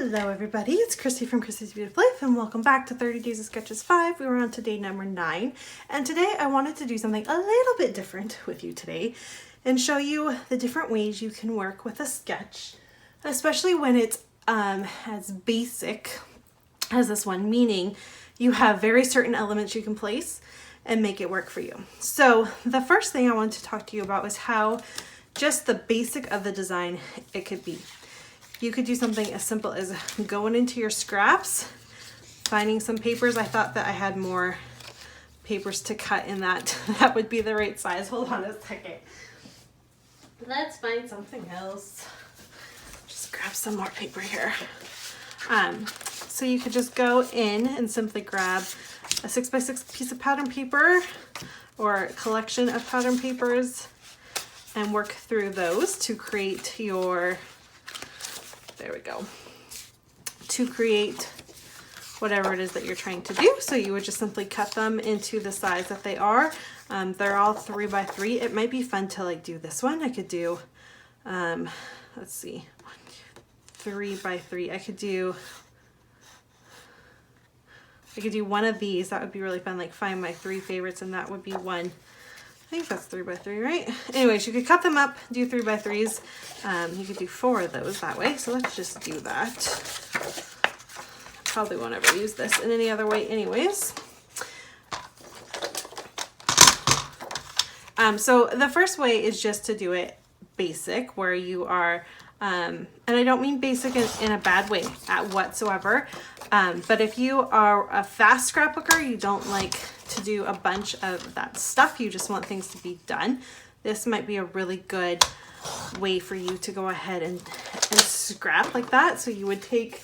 Hello everybody, it's Christy from Christy's Beautiful Life and welcome back to 30 Days of Sketches 5. We were on to day number 9 and today I wanted to do something a little bit different with you today and show you the different ways you can work with a sketch, especially when it's as basic as this one, meaning you have very certain elements you can place and make it work for you. So the first thing I want to talk to you about is how just the basic of the design it could be. You could do something as simple as going into your scraps, finding some papers. I thought that I had more papers to cut in that would be the right size. Hold on a second. Let's find something else. Just grab some more paper here. So you could just go in and simply grab a 6x6 piece of pattern paper or a collection of pattern papers and work through those to create your, there we go, to create whatever it is that you're trying to do. So you would just simply cut them into the size that they are. They're all 3x3. It might be fun to like do this one. I could do, let's see, 3x3. I could do one of these. That would be really fun, like find my 3 favorites, and that would be one. I think that's 3x3, right? Anyways, you could cut them up, do 3x3s. You could do 4 of those that way. So let's just do that. Probably won't ever use this in any other way anyways. So the first way is just to do it basic, where you are, and I don't mean basic in a bad way whatsoever, but if you are a fast scrapbooker, you don't like to do a bunch of that stuff, you just want things to be done, this might be a really good way for you to go ahead and scrap like that. So you would take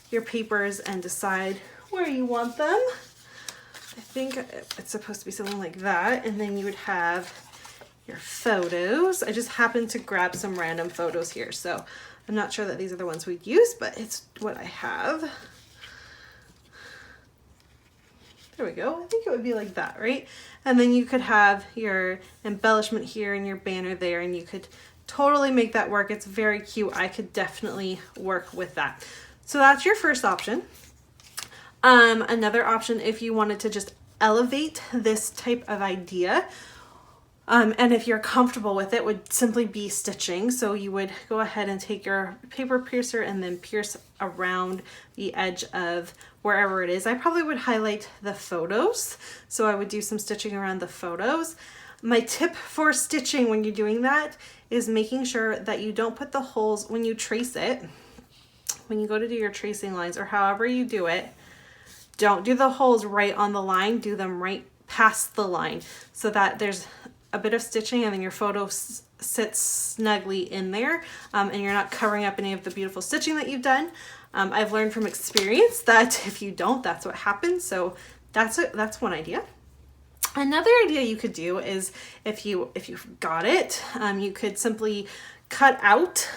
your papers and decide where you want them. I think it's supposed to be something like that, and then you would have your photos. I just happened to grab some random photos here, so I'm not sure that these are the ones we'd use, but it's what I have. There we go. I think it would be like that, right? And then you could have your embellishment here and your banner there, and you could totally make that work. It's very cute. I could definitely work with that. So that's your first option. Another option, if you wanted to just elevate this type of idea, and if you're comfortable with it, would simply be stitching. So you would go ahead and take your paper piercer and then pierce around the edge of wherever it is. I probably would highlight the photos. So I would do some stitching around the photos. My tip for stitching when you're doing that is making sure that you don't put the holes when you trace it. When you go to do your tracing lines or however you do it, don't do the holes right on the line, do them right past the line so that there's a bit of stitching and then your photo sits snugly in there, and you're not covering up any of the beautiful stitching that you've done. I've learned from experience that if you don't, that's what happens. So that's one idea. Another idea you could do is if you've got it, you could simply cut out,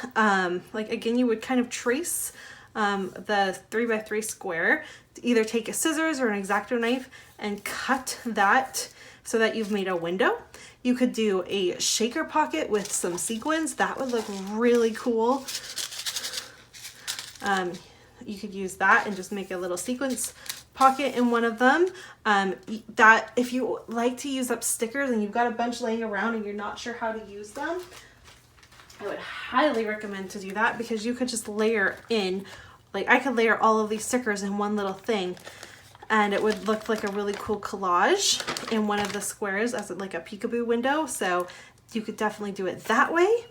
like again, you would kind of trace the 3x3 square, either take a scissors or an X-Acto knife and cut that so that you've made a window. You could do a shaker pocket with some sequins. That would look really cool. You could use that and just make a little sequence pocket in one of them. That if you like to use up stickers and you've got a bunch laying around and you're not sure how to use them, I would highly recommend to do that, because you could just layer in, like I could layer all of these stickers in one little thing and it would look like a really cool collage in one of the squares as like a peekaboo window. So you could definitely do it that way.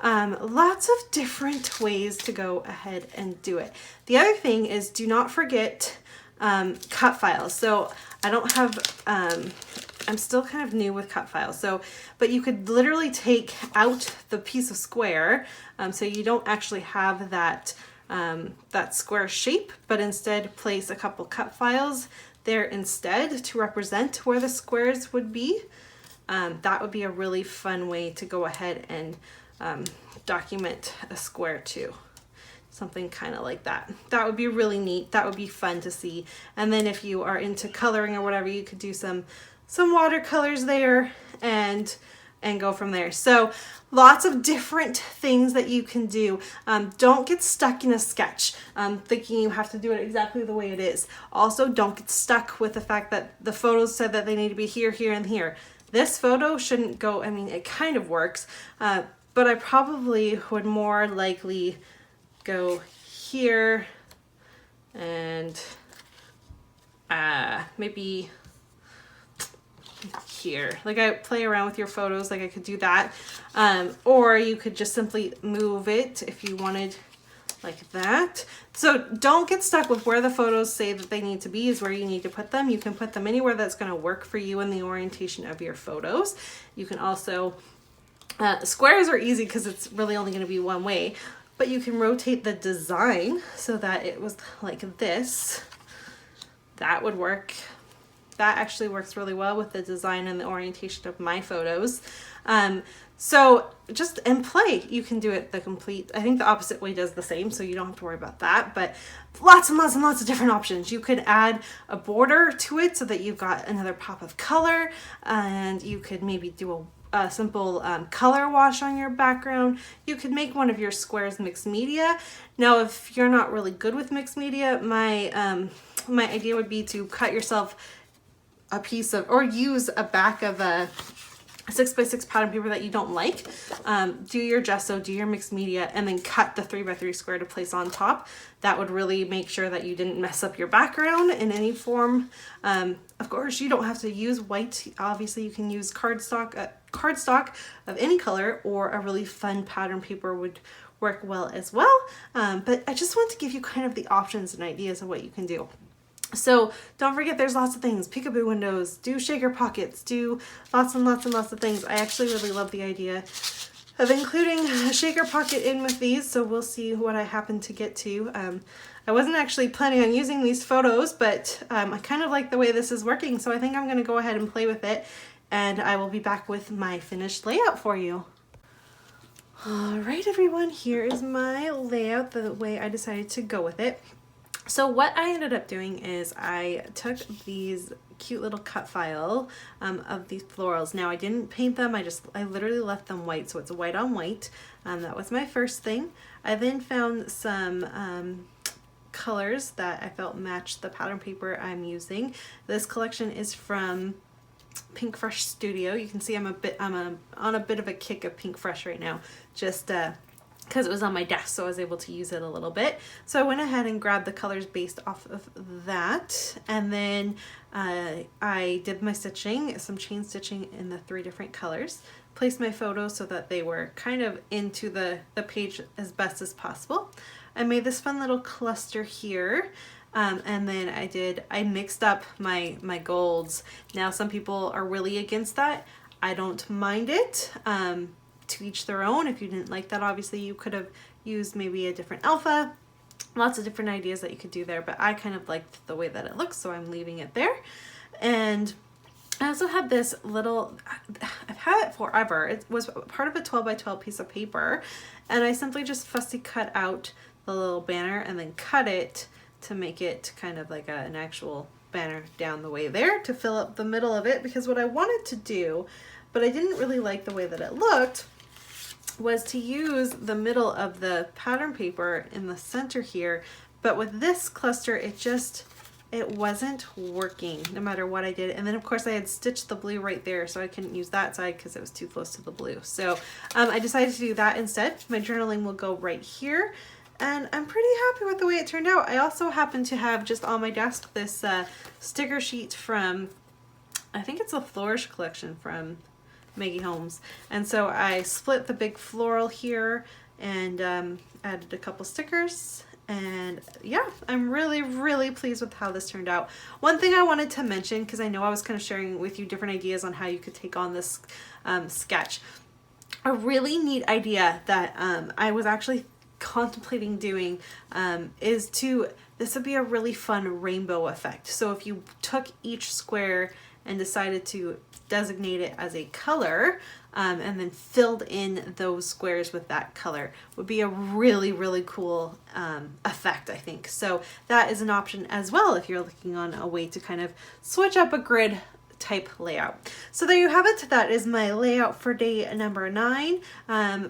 Lots of different ways to go ahead and do it. The other thing is, do not forget cut files. So I don't have, I'm still kind of new with cut files. So, but you could literally take out the piece of square, so you don't actually have that that square shape, but instead place a couple cut files there instead to represent where the squares would be. That would be a really fun way to go ahead and document a square too. Something kind of like that. That would be really neat. That would be fun to see. And then if you are into coloring or whatever, you could do some watercolors there and and go from there. So lots of different things that you can do. Don't get stuck in a sketch thinking you have to do it exactly the way it is. Also, don't get stuck with the fact that the photos said that they need to be here, here, and here. This photo shouldn't go, I mean, it kind of works, but I probably would more likely go here and maybe here. Like, I play around with your photos, like I could do that. Or you could just simply move it if you wanted, like that. So don't get stuck with where the photos say that they need to be is where you need to put them. You can put them anywhere that's going to work for you in the orientation of your photos. You can also, squares are easy because it's really only going to be one way, but you can rotate the design so that it was like this. That would work. That actually works really well with the design and the orientation of my photos. So just in play, you can do it the complete, I think the opposite way does the same, so you don't have to worry about that, but lots and lots and lots of different options. You could add a border to it so that you've got another pop of color, and you could maybe do a simple color wash on your background. You could make one of your squares mixed media. Now, if you're not really good with mixed media, my idea would be to cut yourself a piece of, or use a back of a 6x6 pattern paper that you don't like. Do your gesso, do your mixed media, and then cut the 3x3 square to place on top. That would really make sure that you didn't mess up your background in any form. Of course, you don't have to use white. Obviously, you can use cardstock of any color, or a really fun pattern paper would work well as well. But I just want to give you kind of the options and ideas of what you can do. So don't forget, there's lots of things. Peekaboo windows, do shaker pockets, do lots and lots and lots of things. I actually really love the idea of including a shaker pocket in with these, so we'll see what I happen to get to. I wasn't actually planning on using these photos, but I kind of like the way this is working, so I think I'm going to go ahead and play with it, and I will be back with my finished layout for you. Alright everyone, here is my layout, the way I decided to go with it. So what I ended up doing is I took these cute little cut file of these florals. Now I didn't paint them, I literally left them white, so it's white on white. That was my first thing. I then found some colors that I felt matched the pattern paper I'm using. This collection is from Pink Fresh Studio. You can see I'm on a bit of a kick of Pink Fresh right now, just because it was on my desk, so I was able to use it a little bit. So I went ahead and grabbed the colors based off of that, and then I did my stitching, some chain stitching in the 3 different colors, placed my photos so that they were kind of into the page as best as possible. I made this fun little cluster here, and then I mixed up my golds. Now some people are really against that. I don't mind it. To each their own. If you didn't like that, obviously you could have used maybe a different alpha. Lots of different ideas that you could do there, but I kind of liked the way that it looks, so I'm leaving it there. And I also have this little, I've had it forever. It was part of a 12x12 piece of paper, and I simply just fussy cut out the little banner and then cut it to make it kind of like an actual banner down the way there to fill up the middle of it, because what I wanted to do, but I didn't really like the way that it looked, was to use the middle of the pattern paper in the center here, but with this cluster it wasn't working no matter what I did. And then of course I had stitched the blue right there, so I couldn't use that side because it was too close to the blue. So I decided to do that instead. My journaling will go right here, and I'm pretty happy with the way it turned out. I also happen to have just on my desk this sticker sheet from, I think it's a Flourish collection from Maggie Holmes, and so I split the big floral here and added a couple stickers, and yeah, I'm really pleased with how this turned out. One thing I wanted to mention, because I know I was kind of sharing with you different ideas on how you could take on this sketch, a really neat idea that I was actually contemplating doing this would be a really fun rainbow effect. So if you took each square and decided to designate it as a color, and then filled in those squares with that color, would be a really cool effect, I think. So that is an option as well if you're looking on a way to kind of switch up a grid type layout. So there you have it. That is my layout for day number 9.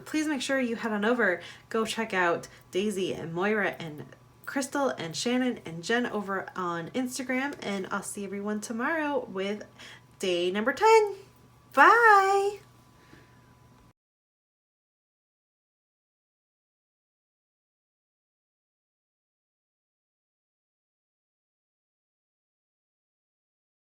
Please make sure you head on over, go check out Daisy and Moira and Crystal and Shannon and Jen over on Instagram, and I'll see everyone tomorrow with day number 10. Bye!